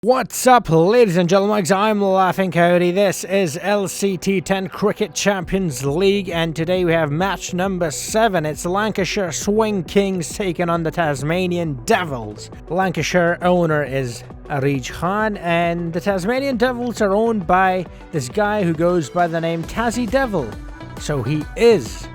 What's up, ladies and gentlemen? I'm Laughing Coyote. This is LC T10 Cricket Champions League, and today we have match number 7. It's Lancashire Swing Kings taking on the Tasmanian Devils. Lancashire owner is Arij Khan, and the Tasmanian Devils are owned by this guy who goes by the name Tassie Devil. So he is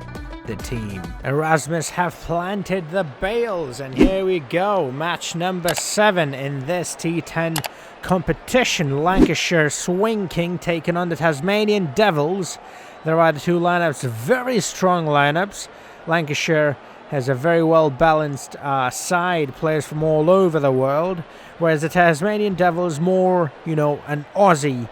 the team. Erasmus have planted the bales, and here we go. Match number 7 in this T10 competition. Lancashire Swing King taking on the Tasmanian Devils. There are the two lineups, very strong lineups. Lancashire has a very well balanced side, players from all over the world, whereas the Tasmanian Devils more, an Aussie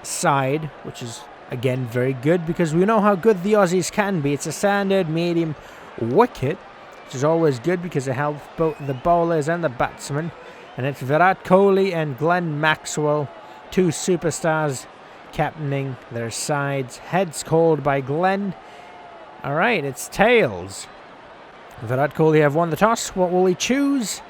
side, which is again very good because we know how good the Aussies can be. It's a standard medium wicket, which is always good because it helps both the bowlers and the batsmen. And it's Virat Kohli and Glenn Maxwell, two superstars captaining their sides. Heads called by Glenn. Alright, it's tails. Virat Kohli have won the toss. What will he choose?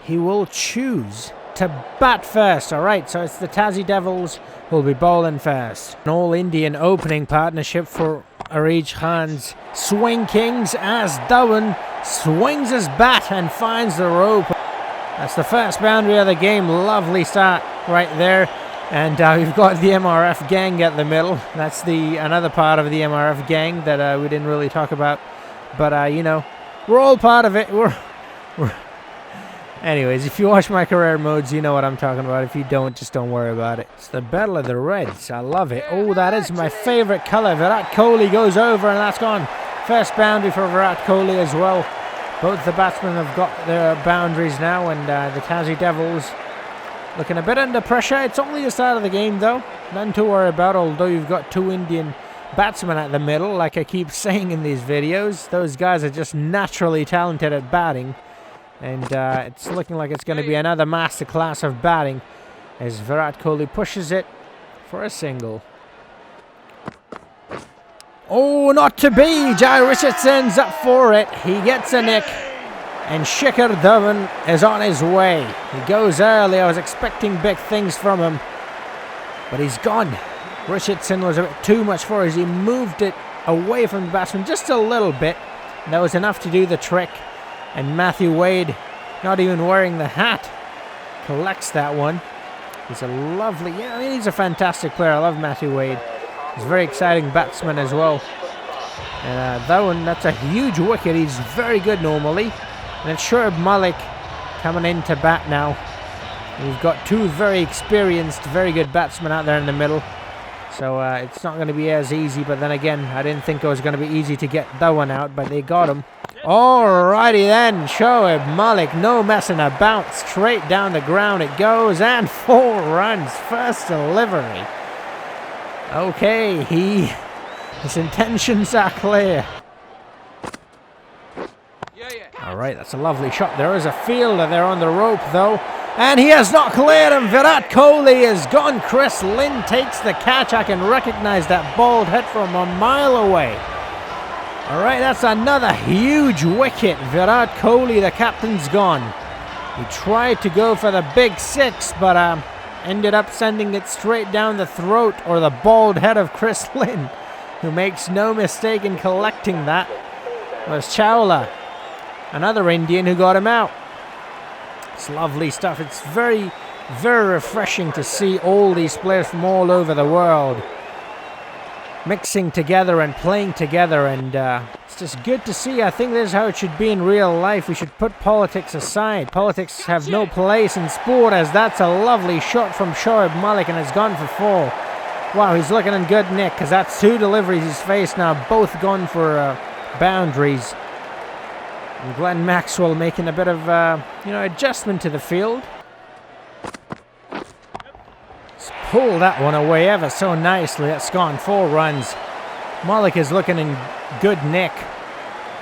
He will choose to bat first. Alright, so it's the Tassie Devils who will be bowling first. An all-Indian opening partnership for Arij Khan's Swing Kings as Dhawan swings his bat and finds the rope. That's the first boundary of the game. Lovely start right there. And we've got the MRF gang at the middle. That's another part of the MRF gang that we didn't really talk about. But, we're all part of it. Anyways, if you watch my career modes, you know what I'm talking about. If you don't, just don't worry about it. It's the Battle of the Reds. I love it. Oh, that is my favorite color. Virat Kohli goes over, and that's gone. First boundary for Virat Kohli as well. Both the batsmen have got their boundaries now, and the Tassie Devils looking a bit under pressure. It's only the start of the game, though. Nothing to worry about, although you've got two Indian batsmen at the middle, like I keep saying in these videos. Those guys are just naturally talented at batting. And it's looking like it's going to be another masterclass of batting as Virat Kohli pushes it for a single. Oh, not to be! Jai Richardson's up for it. He gets a nick. And Shikhar Dhawan is on his way. He goes early. I was expecting big things from him. But he's gone. Richardson was a bit too much for us. He moved it away from the batsman just a little bit. And that was enough to do the trick. And Matthew Wade, not even wearing the hat, collects that one. He's a lovely, he's a fantastic player. I love Matthew Wade. He's a very exciting batsman as well. And that one, that's a huge wicket. He's very good normally. And it's Shoaib Malik coming in to bat now. We've got two very experienced, very good batsmen out there in the middle. So it's not going to be as easy. But then again, I didn't think it was going to be easy to get that one out, but they got him. Alrighty then, Shoaib Malik, no messing about, straight down the ground it goes, and 4 runs, first delivery. Okay, his intentions are clear. Alright, that's a lovely shot. There is a fielder there on the rope though, and he has not cleared him. Virat Kohli is gone. Chris Lynn takes the catch. I can recognize that bald hit from a mile away. Alright, that's another huge wicket. Virat Kohli, the captain's gone. He tried to go for the big 6, but ended up sending it straight down the throat, or the bald head of Chris Lynn, who makes no mistake in collecting that. It was Chawla, another Indian, who got him out. It's lovely stuff. It's very, very refreshing to see all these players from all over the world mixing together and playing together, and it's just good to see. I think this is how it should be in real life. We should put politics aside. Politics have no place in sport, as that's a lovely shot from Shoaib Malik, and it's gone for 4. Wow, he's looking in good nick, because that's 2 deliveries he's faced now, both gone for boundaries. And Glenn Maxwell making a bit of adjustment to the field. Pull that one away ever so nicely. That's gone 4 runs. Malik is looking in good nick.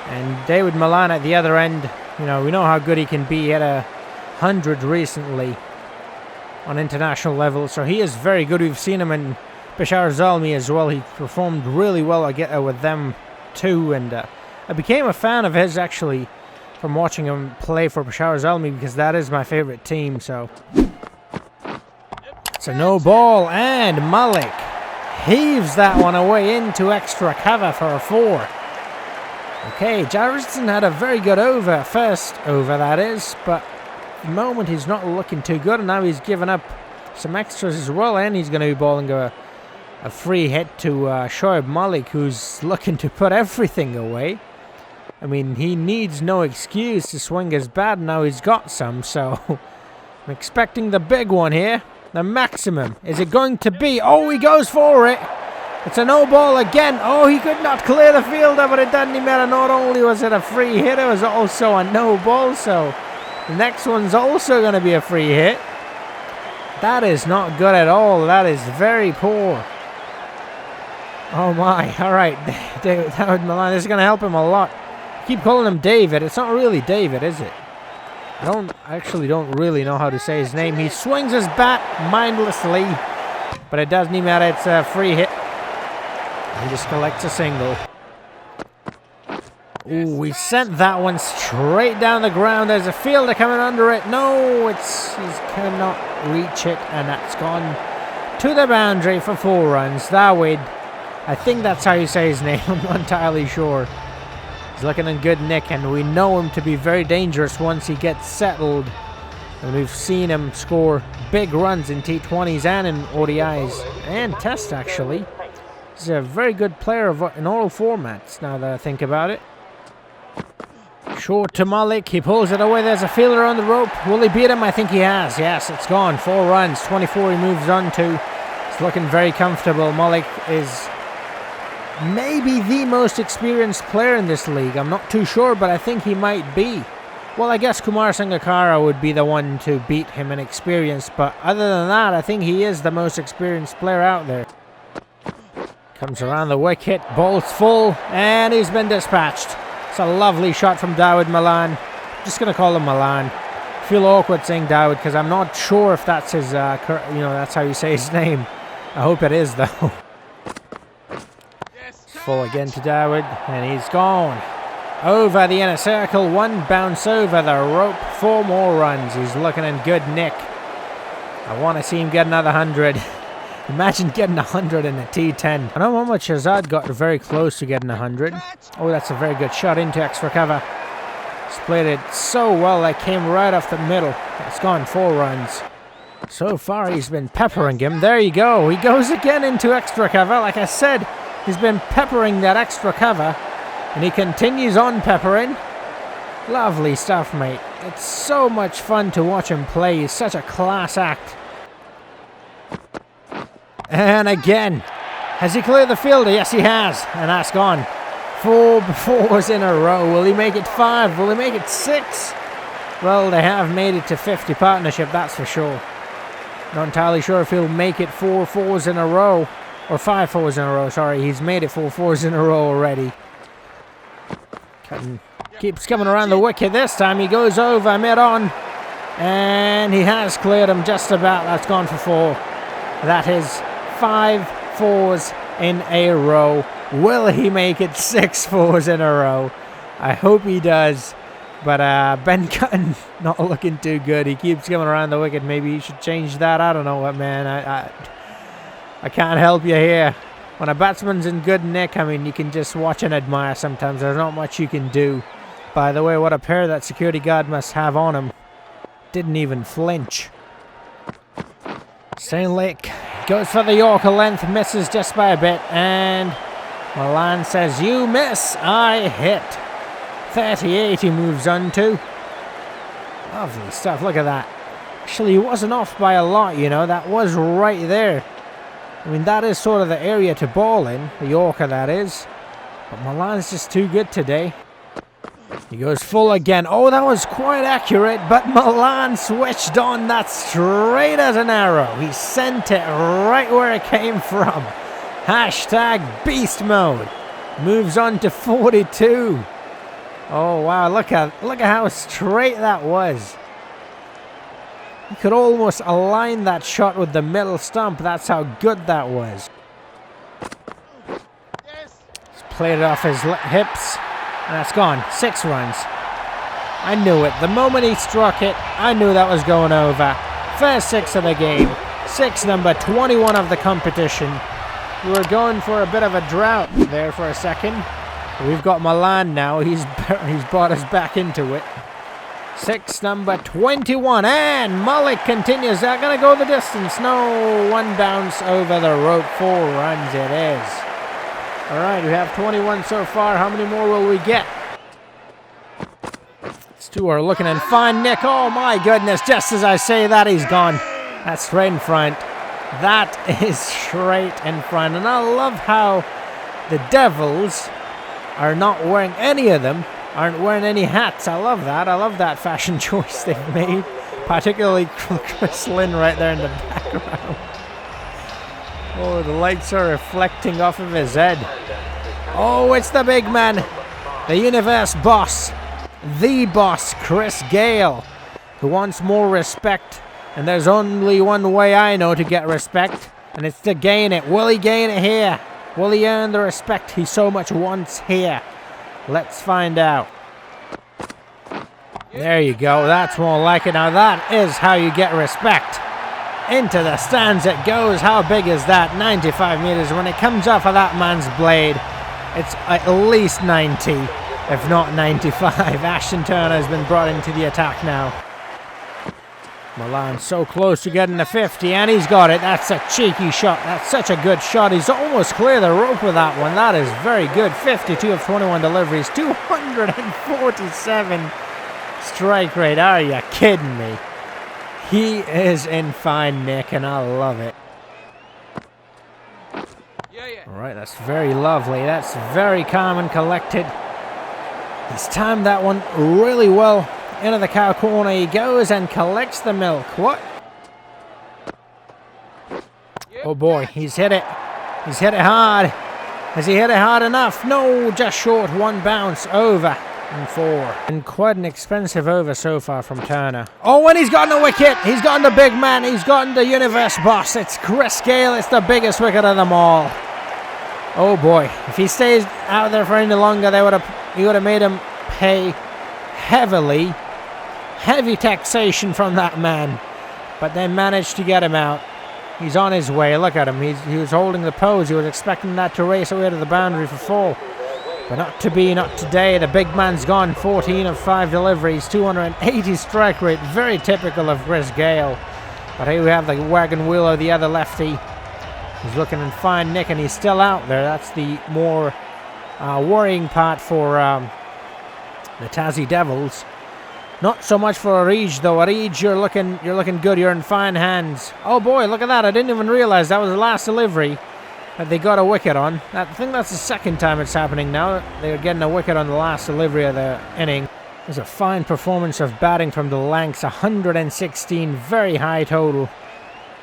And David Malan at the other end, we know how good he can be. He had 100 recently on international level, so he is very good. We've seen him in Peshawar Zalmi as well. He performed really well with them too, and I became a fan of his actually from watching him play for Peshawar Zalmi, because that is my favorite team. So It's a no ball, and Malik heaves that one away into extra cover for a 4. Okay, Jarrison had a very good first over that is, but at the moment he's not looking too good, and now he's given up some extras as well, and he's going to be balling a free hit to Shoaib Malik, who's looking to put everything away. I mean, he needs no excuse to swing his bat, now he's got some, so I'm expecting the big one here. The maximum. Is it going to be? Oh, he goes for it. It's a no ball again. Oh, he could not clear the fielder, but it doesn't matter. Not only was it a free hit, it was also a no ball, so the next one's also going to be a free hit. That is not good at all. That is very poor. Oh my. Alright, David Milan, this is going to help him a lot. Keep calling him David. It's not really David, is it? I actually don't really know how to say his name. He swings his bat mindlessly, but it doesn't even matter. It's a free hit. He just collects a single. Ooh, we sent that one straight down the ground. There's a fielder coming under it. No, he cannot reach it, and that's gone to the boundary for 4 runs. Dawood, I think that's how you say his name. I'm not entirely sure. He's looking in good nick, and we know him to be very dangerous once he gets settled. And we've seen him score big runs in T20s and in ODIs and Test, actually. He's a very good player in all formats, now that I think about it. Short to Malik. He pulls it away. There's a fielder on the rope. Will he beat him? I think he has. Yes, it's gone. 4 runs. 24 he moves on to. He's looking very comfortable. Malik is maybe the most experienced player in this league. I'm not too sure, but I think he might be. Well, I guess Kumar Sangakkara would be the one to beat him in experience, but other than that, I think he is the most experienced player out there. Comes around the wicket, ball's full, and he's been dispatched. It's a lovely shot from Dawood Milan. Just going to call him Milan. Feel awkward saying Dawood because I'm not sure if that's his, that's how you say his name. I hope it is, though. Full again to Dawood, and he's gone. Over the inner circle, 1 bounce over the rope, 4 more runs. He's looking in good nick. I want to see him get another 100. Imagine getting 100 in a T10. I know Mohammad Shahzad got very close to getting 100. Oh, that's a very good shot into extra cover. He's played it so well, that came right off the middle. It's gone 4 runs. So far, he's been peppering him. There you go. He goes again into extra cover. Like I said, he's been peppering that extra cover, and he continues on peppering. Lovely stuff, mate. It's so much fun to watch him play. He's such a class act. And again, has he cleared the fielder? Yes, he has, and that's gone. 4 fours in a row. Will he make it 5? Will he make it 6? Well, they have made it to 50 partnership, that's for sure. Not entirely sure if he'll make it 4 fours in a row. Or 5 fours in a row, sorry. He's made it 4 fours in a row already. Keeps coming around the wicket this time. He goes over mid-on. And he has cleared him just about. That's gone for 4. That is 5 fours in a row. Will he make it 6 fours in a row? I hope he does. But Ben Cutton not looking too good. He keeps coming around the wicket. Maybe he should change that. I don't know what, man. I can't help you here. When a batsman's in good nick, I mean, you can just watch and admire sometimes. There's not much you can do. By the way, what a pair that security guard must have on him. Didn't even flinch. Saint Lake goes for the Yorker length, misses just by a bit, and Milan says, "You miss, I hit." 38 he moves on to. Lovely stuff, look at that. Actually, he wasn't off by a lot, you know, that was right there. I mean, that is sort of the area to ball in, the Yorker that is. But Milan's just too good today. He goes full again. Oh, that was quite accurate, but Milan switched on that straight as an arrow. He sent it right where it came from. Hashtag beast mode. Moves on to 42. Oh, wow, look at how straight that was. He could almost align that shot with the middle stump. That's how good that was. He's played it off his hips. And that's gone. 6 runs. I knew it. The moment he struck it, I knew that was going over. First 6 of the game. 6, number 21 of the competition. We were going for a bit of a drought there for a second. We've got Milan now. He's brought us back into it. 6, number 21, and Mullick continues. They're going to go the distance. No, 1 bounce over the rope. 4 runs it is. All right, we have 21 so far. How many more will we get? These 2 are looking and fine. Nick, oh my goodness, just as I say that, he's gone. That's straight in front. That is straight in front. And I love how the Devils are not wearing, any of them aren't wearing any hats. I love that. I love that fashion choice they've made. Particularly Chris Lynn right there in the background. Oh, the lights are reflecting off of his head. Oh, it's the big man. The universe boss. The boss, Chris Gale, who wants more respect. And there's only one way I know to get respect, and it's to gain it. Will he gain it here? Will he earn the respect he so much wants here? Let's find out. There you go. That's more like it. Now that is how you get respect. Into the stands it goes. How big is that? 95 meters. When it comes off of that man's blade, it's at least 90, if not 95. Ashton Turner has been brought into the attack now. Milan so close to getting the 50, and he's got it. That's a cheeky shot. That's such a good shot. He's almost clear the rope with that one. That is very good. 52 of 21 deliveries. 247 strike rate. Are you kidding me? He is in fine nick, and I love it. All right, that's very lovely. That's very calm and collected. He's timed that one really well. Into the cow corner he goes and collects the milk. What? Oh boy, he's hit it. He's hit it hard. Has he hit it hard enough? No, just short. 1 bounce over and 4. And quite an expensive over so far from Turner. Oh, and he's gotten a wicket. He's gotten the big man. He's gotten the universe boss. It's Chris Gale. It's the biggest wicket of them all. Oh boy, if he stays out there for any longer, he would have made him pay heavy taxation from that man, but they managed to get him out. He's on his way. Look at him. He was holding the pose. He was expecting that to race away to the boundary for 4, but not to be, not today. The big man's gone. 14 of 5 deliveries, 280 strike rate. Very typical of Chris Gale. But here we have the wagon wheeler, the other lefty. He's looking in fine nick, and he's still out there. That's the more worrying part for the Tassie Devils. Not so much for Arij though. Arij, you're looking good. You're in fine hands. Oh boy, look at that! I didn't even realize that was the last delivery that they got a wicket on. I think that's the second time it's happening now. They're getting a wicket on the last delivery of the inning. There's a fine performance of batting from the Lancs. 116, very high total.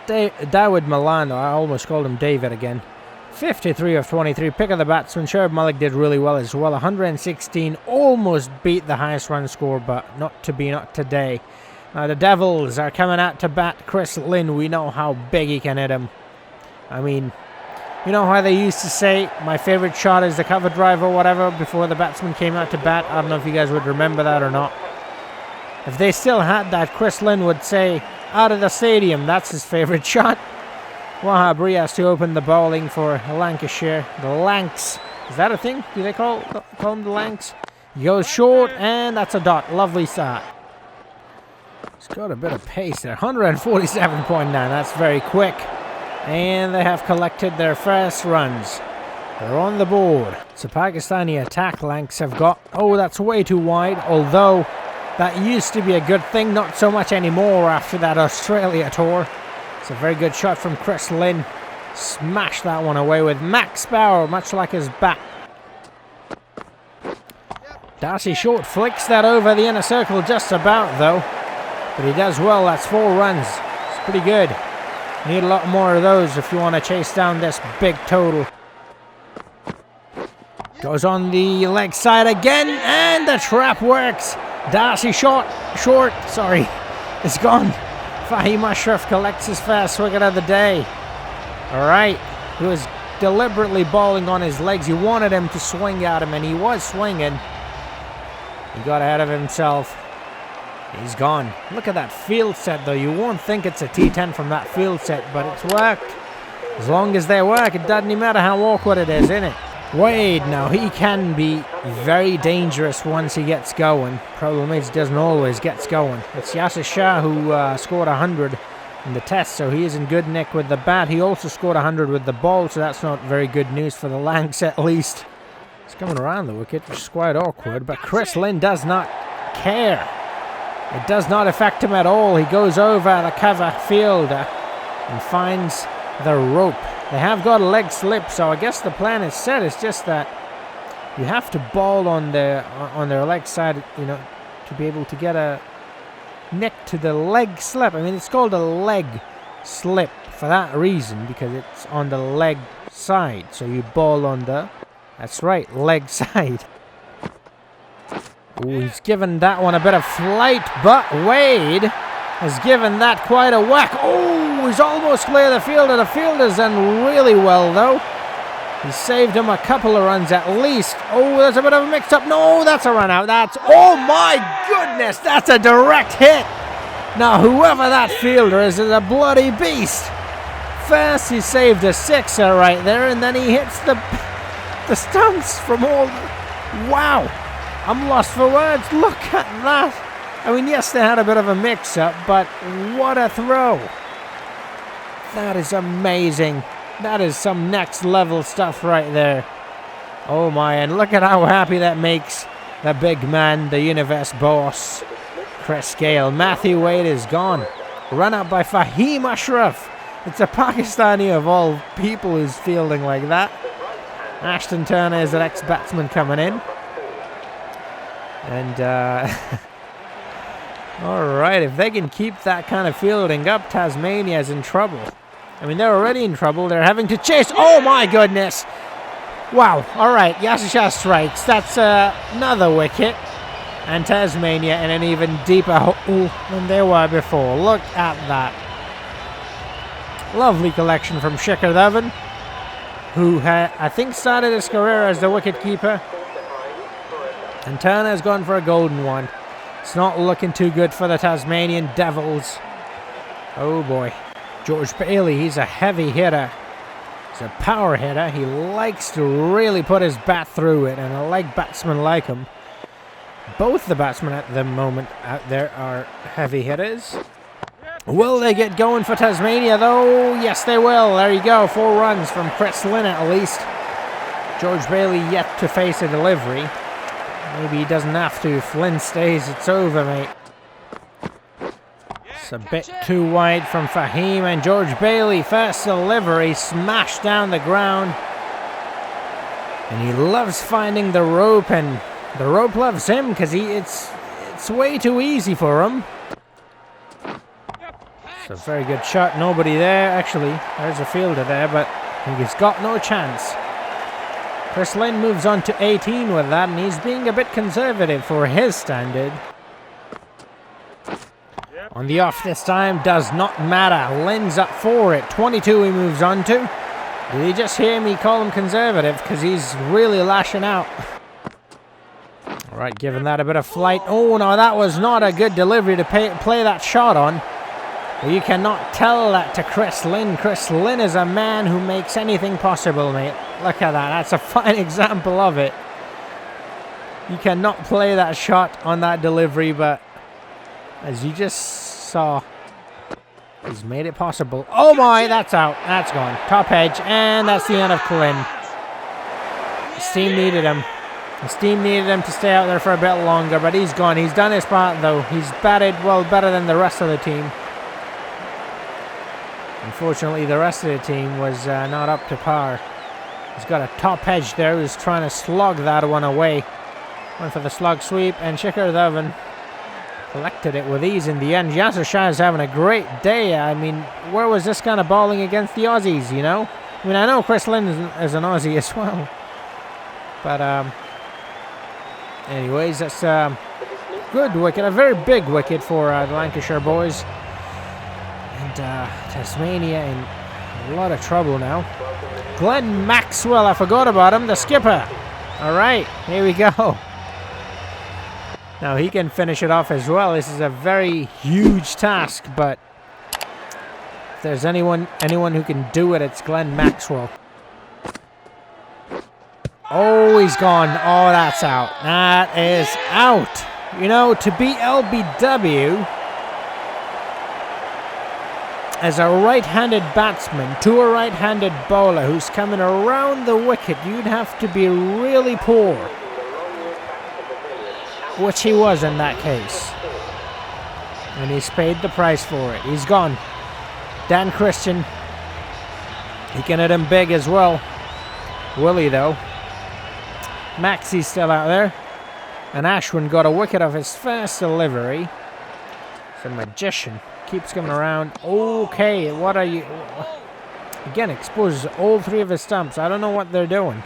Dawood Milano, I almost called him David again. 53 of 23, pick of the batsman. Sherb Mullick did really well as well. 116, almost beat the highest run score, but not to be, not today. Now the Devils are coming out to bat Chris Lynn. We know how big he can hit him. I mean, you know how they used to say, my favorite shot is the cover drive or whatever, before the batsman came out to bat? I don't know if you guys would remember that or not. If they still had that, Chris Lynn would say, out of the stadium, that's his favorite shot. Wahab Riaz to open the bowling for Lancashire. The Lancs. Is that a thing? Do they call them the Lancs? He goes short, and that's a dot. Lovely start. It's got a bit of pace there. 147.9. That's very quick. And they have collected their first runs. They're on the board. So Pakistani attack Lancs have got... Oh, that's way too wide. Although that used to be a good thing. Not so much anymore after that Australia tour. It's a very good shot from Chris Lynn. Smashed that one away with Max Bauer, much like his bat. Darcy Short flicks that over the inner circle just about, though. But he does well. That's 4 runs. It's pretty good. Need a lot more of those if you want to chase down this big total. Goes on the leg side again, and the trap works. Darcy Short, is gone. Fahim Ashraf collects his first wicket of the day. Alright, he was deliberately bowling on his legs. He wanted him to swing at him, and he was swinging. He got ahead of himself. He's gone. Look at that field set, though. You won't think it's a T10 from that field set, but it's worked. As long as they work, it doesn't matter how awkward it is, innit? Wade, now he can be very dangerous once he gets going. Problem is, he doesn't always get going. It's Yasser Shah who scored 100 in the test, so he is in good nick with the bat. He also scored 100 with the ball, so that's not very good news for the Lancs at least. He's coming around the wicket, which is quite awkward, but Chris Lynn does not care. It does not affect him at all. He goes over the cover fielder and finds the rope. They have got a leg slip, so I guess the plan is set. It's just that you have to ball on their leg side, you know, to be able to get a nick to the leg slip. I mean, it's called a leg slip for that reason, because it's on the leg side. So you ball on the, that's right, leg side. Ooh, he's given that one a bit of flight, but Wade has given that quite a whack. Oh, he's almost clear the fielder. The fielder's done really well, though. He saved him a couple of runs at least. Oh, there's a bit of a mix-up. No, that's a run out. That's, oh my goodness, that's a direct hit. Now, whoever that fielder is a bloody beast. First, he saved a sixer right there, and then he hits the stumps from all. Wow, I'm lost for words. Look at that. I mean, yes, they had a bit of a mix-up, but what a throw. That is amazing. That is some next-level stuff right there. Oh, my, and look at how happy that makes the big man, the universe boss, Chris Gale. Matthew Wade is gone. Run out by Fahim Ashraf. It's a Pakistani of all people who's fielding like that. Ashton Turner is an ex-batsman coming in. And, alright, if they can keep that kind of fielding up, Tasmania's in trouble. I mean, they're already in trouble. They're having to chase. Oh, my goodness. Wow. Alright, Yasser Shah strikes. That's another wicket. And Tasmania in an even deeper hole than they were before. Look at that. Lovely collection from Shikhar Dhawan, who I think started his career as the wicketkeeper. And Turner's gone for a golden one. It's not looking too good for the Tasmanian Devils. Oh boy. George Bailey, he's a heavy hitter. He's a power hitter. He likes to really put his bat through it, and a leg batsman like him. Both the batsmen at the moment out there are heavy hitters. Will they get going for Tasmania, though? Yes, they will. There you go. 4 runs from Chris Lynn at least. George Bailey yet to face a delivery. Maybe he doesn't have to. If Lynn stays, it's over, mate. It's a bit too wide from Fahim, and George Bailey, first delivery, smashed down the ground. And he loves finding the rope, and the rope loves him, because it's way too easy for him. It's a very good shot. Nobody there. Actually, there's a fielder there, but he's got no chance. Chris Lynn moves on to 18 with that, and he's being a bit conservative for his standard. On the off this time, does not matter. Lynn's up for it. 22 he moves on to. Did you just hear me call him conservative? Because he's really lashing out. Alright, giving that a bit of flight. Oh, no, that was not a good delivery to play that shot on. But you cannot tell that to Chris Lynn. Chris Lynn is a man who makes anything possible, mate. Look at that. That's a fine example of it. You cannot play that shot on that delivery, but as you just saw, he's made it possible. Oh my, that's out. That's gone. Top edge, and that's the end of Lynn. His team needed him. His team needed him to stay out there for a bit longer, but he's gone. He's done his part, though. He's batted, well, better than the rest of the team. Unfortunately, the rest of the team was not up to par. He's got a top edge there who's trying to slog that one away. Went for the slug sweep, and Shikhar Dhawan collected it with ease in the end. Yasser Shah is having a great day. I mean, where was this kind of bowling against the Aussies, you know? I mean, I know Chris Lynn is an Aussie as well. But, anyways, that's a good wicket. A very big wicket for the Lancashire boys. And Tasmania in a lot of trouble now. Glenn Maxwell, I forgot about him, the skipper. All right, here we go. Now he can finish it off as well. This is a very huge task, but if there's anyone who can do it, it's Glenn Maxwell. Oh, he's gone. Oh, that's out. That is out. You know, to beat LBW as a right-handed batsman to a right-handed bowler who's coming around the wicket, you'd have to be really poor. Which he was in that case. And he's paid the price for it. He's gone. Dan Christian. He can hit him big as well. Will he, though? Maxie's still out there. And Ashwin got a wicket off his first delivery. It's a magician. Keeps coming around. Okay, what are you... Again, exposes all three of his stumps. I don't know what they're doing.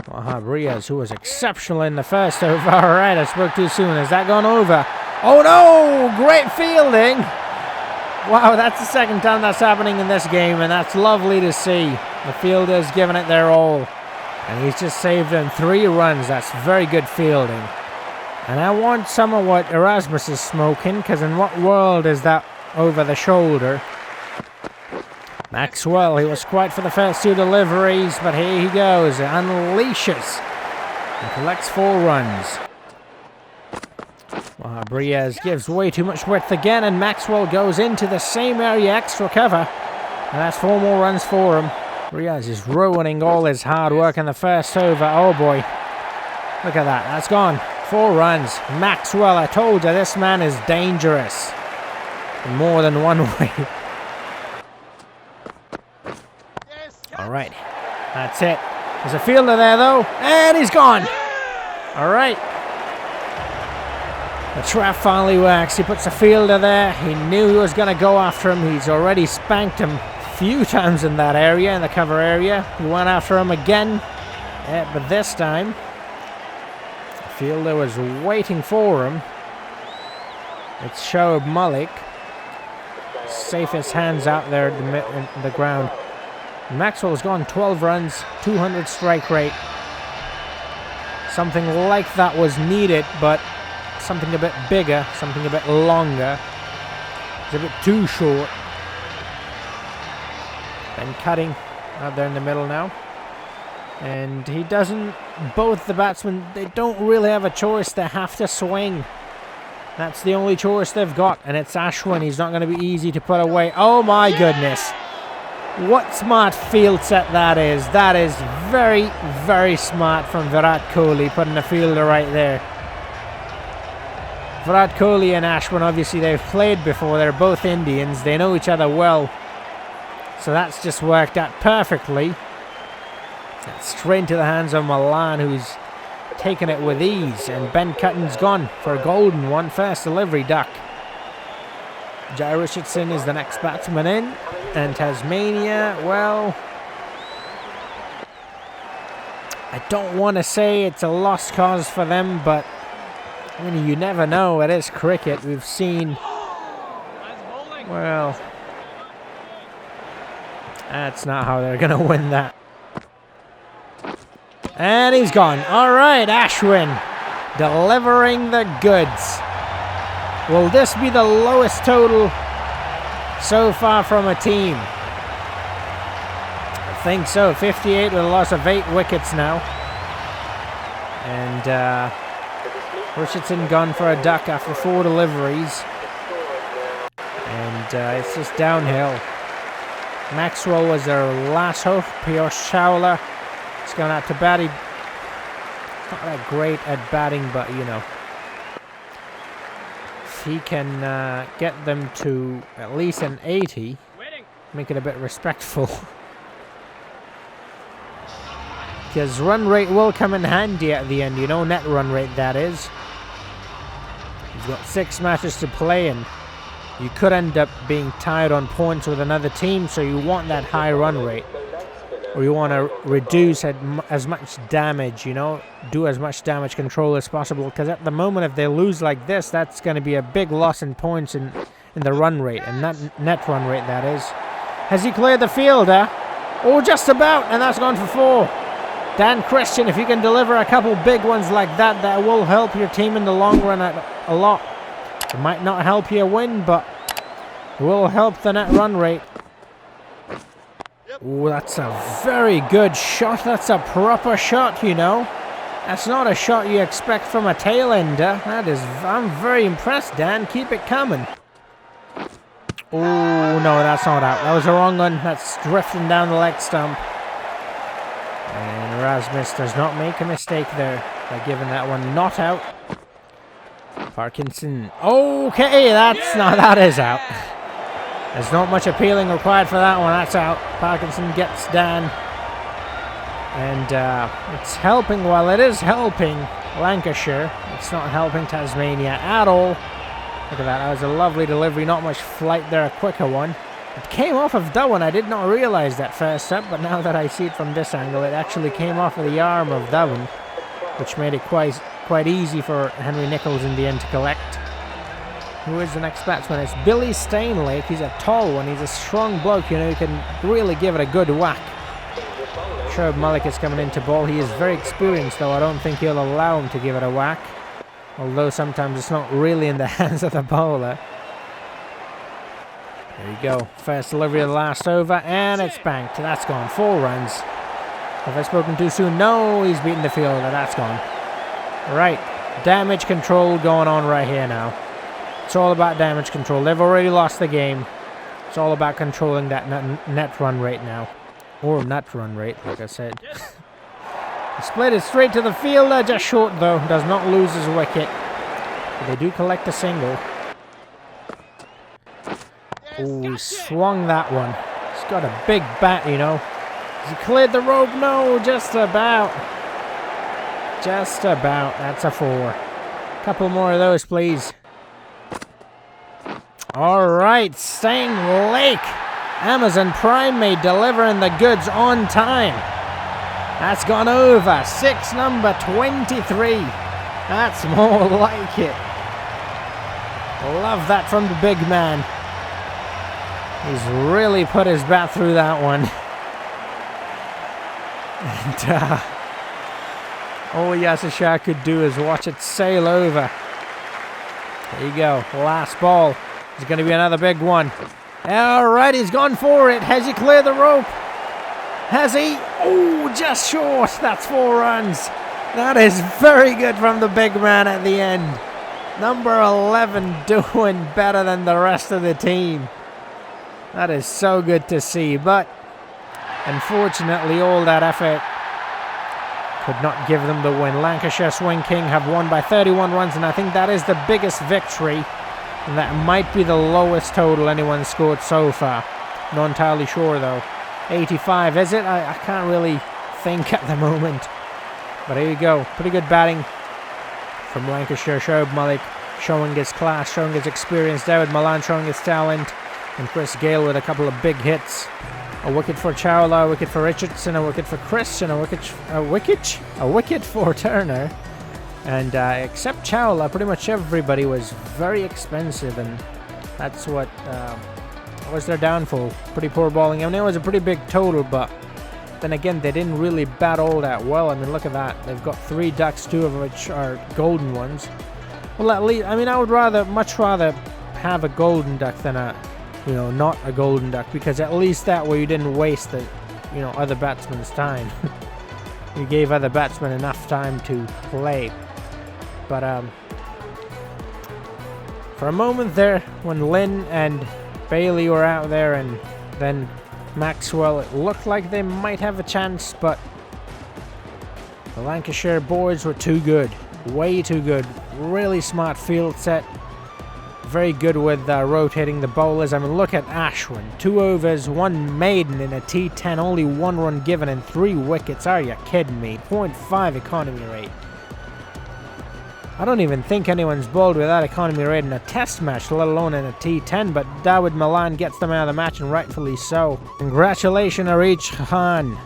Wahab Riaz, who was exceptional in the first over. Alright, I spoke too soon. Has that gone over? Oh no! Great fielding! Wow, that's the second time that's happening in this game, and that's lovely to see. The fielder's giving it their all. And he's just saved them 3 runs. That's very good fielding. And I want some of what Erasmus is smoking, because in what world is that over the shoulder? Maxwell, he was quiet for the first 2 deliveries, but here he goes. Unleashes. And collects 4 runs. Well, Briez gives way too much width again, and Maxwell goes into the same area, extra cover. And that's 4 more runs for him. Briez is ruining all his hard work in the first over. Oh boy. Look at that. That's gone. 4 runs. Maxwell, I told you, this man is dangerous. In more than one way. Alright. That's it. There's a fielder there, though. And he's gone. Alright. The trap finally works. He puts a fielder there. He knew he was going to go after him. He's already spanked him a few times in that area, in the cover area. He went after him again. But this time, the fielder was waiting for him. It's Shoaib Malik. Safest hands out there in the ground. Maxwell's gone 12 runs, 200 strike rate. Something like that was needed, but something a bit bigger, something a bit longer. It's a bit too short. Ben Cutting out there in the middle now. And he doesn't, both the batsmen, they don't really have a choice. They have to swing. That's the only choice they've got. And it's Ashwin. He's not going to be easy to put away. Oh my goodness. What smart field set that is. That is very, very smart from Virat Kohli, putting the fielder right there. Virat Kohli and Ashwin, obviously they've played before. They're both Indians. They know each other well. So that's just worked out perfectly. That's straight into the hands of Malan, who's taken it with ease. And Ben Cutting's gone for a golden one. First delivery duck. Jai Richardson is the next batsman in. And Tasmania, well, I don't want to say it's a lost cause for them, but I mean, you never know. It is cricket. We've seen, well, that's not how they're going to win that. And he's gone. All right, Ashwin delivering the goods. Will this be the lowest total so far from a team? I think so. 58 with a loss of 8 wickets now. And Richardson gone for a duck after 4 deliveries. And it's just downhill. Maxwell was their last hope. Piyush Chawla has gone out to bat. He's not that great at batting, but you know. He can get them to at least an 80, make it a bit respectful. Because run rate will come in handy at the end, you know, net run rate that is. He's got 6 matches to play, and you could end up being tied on points with another team, so you want that high run rate. Or you want to reduce as much damage, you know, do as much damage control as possible. Because at the moment, if they lose like this, that's going to be a big loss in points in the run rate, and not net run rate, that is. Has he cleared the fielder? Oh, just about, and that's gone for 4. Dan Christian, if you can deliver a couple big ones like that, that will help your team in the long run a lot. It might not help you win, but it will help the net run rate. Ooh, that's a very good shot. That's a proper shot, you know. That's not a shot you expect from a tail ender. I'm very impressed, Dan. Keep it coming. Oh, no, that's not out. That was the wrong one. That's drifting down the leg stump. And Erasmus does not make a mistake there by giving that one not out. Parkinson. Okay, that is out. There's not much appealing required for that one. That's out. Parkinson gets Dan. And it's helping. While it is helping Lancashire, it's not helping Tasmania at all. Look at that. That was a lovely delivery. Not much flight there. A quicker one. It came off of Darwin. I did not realize that first up, but now that I see it from this angle, it actually came off of the arm of Darwin, which made it quite easy for Henry Nichols in the end to collect. Who is the next batsman? It's Billy Stainlake. He's a tall one. He's a strong bloke, you know, he can really give it a good whack. Shoaib Malik is coming into ball. He is very experienced, though I don't think he'll allow him to give it a whack. Although sometimes it's not really in the hands of the bowler. There you go. First delivery of the last over, and it's banked. That's gone. 4 runs. Have I spoken too soon? No, he's beaten the fielder. That's gone. Right. Damage control going on right here now. It's all about damage control. They've already lost the game. It's all about controlling that net run rate now. Or net run rate, like I said. Split it straight to the fielder. Just short, though. Does not lose his wicket. But they do collect a single. Oh, he swung that one. He's got a big bat, you know. Has he cleared the rope? No, just about. Just about. That's a 4. Couple more of those, please. All right, Stainlake. Amazon Prime Made delivering the goods on time. That's gone over. 6 number 23. That's more like it. Love that from the big man. He's really put his bat through that one. And all Yasashar could do is watch it sail over. There you go. Last ball. It's going to be another big one. Alright, he's gone for it. Has he cleared the rope? Has he? Oh, just short. That's 4 runs. That is very good from the big man at the end. Number 11 doing better than the rest of the team. That is so good to see, but unfortunately all that effort could not give them the win. Lancashire Swing King have won by 31 runs, and I think that is the biggest victory, and that might be the lowest total anyone scored so far. Not entirely sure though. 85, is it? I can't really think at the moment. But here you go. Pretty good batting from Lancashire. Shoaib Malik showing his class, showing his experience. David Malan showing his talent. And Chris Gale with a couple of big hits. A wicket for Chawla, a wicket for Richardson, a wicket for Christian, a wicket for Turner. And except Chawla, pretty much everybody was very expensive, and that's what was their downfall. Pretty poor bowling. I mean, it was a pretty big total, but then again, they didn't really bat all that well. I mean, look at that. They've got 3 ducks, 2 of which are golden ones. Well, at least, I mean, I would much rather have a golden duck than not a golden duck, because at least that way you didn't waste the, other batsmen's time. You gave other batsmen enough time to play. But for a moment there, when Lynn and Bailey were out there, and then Maxwell, it looked like they might have a chance, but the Lancashire boys were too good. Way too good. Really smart field set. Very good with rotating the bowlers. I mean, look at Ashwin. 2 overs, 1 maiden in a T10, only 1 run given and 3 wickets. Are you kidding me? 0.5 economy rate. I don't even think anyone's bowled with that economy rate in a test match, let alone in a T10, but Dawood Malan gets them out of the match, and rightfully so. Congratulations, Arish Khan,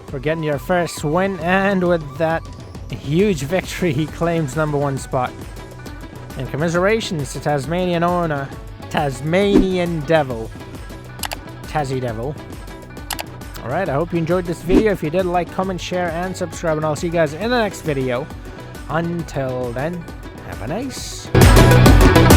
for getting your first win, and with that huge victory, he claims #1 spot. And commiserations to Tasmanian owner, Tasmanian Devil, Tassie Devil. Alright, I hope you enjoyed this video. If you did, like, comment, share, and subscribe, and I'll see you guys in the next video. Until then, have a nice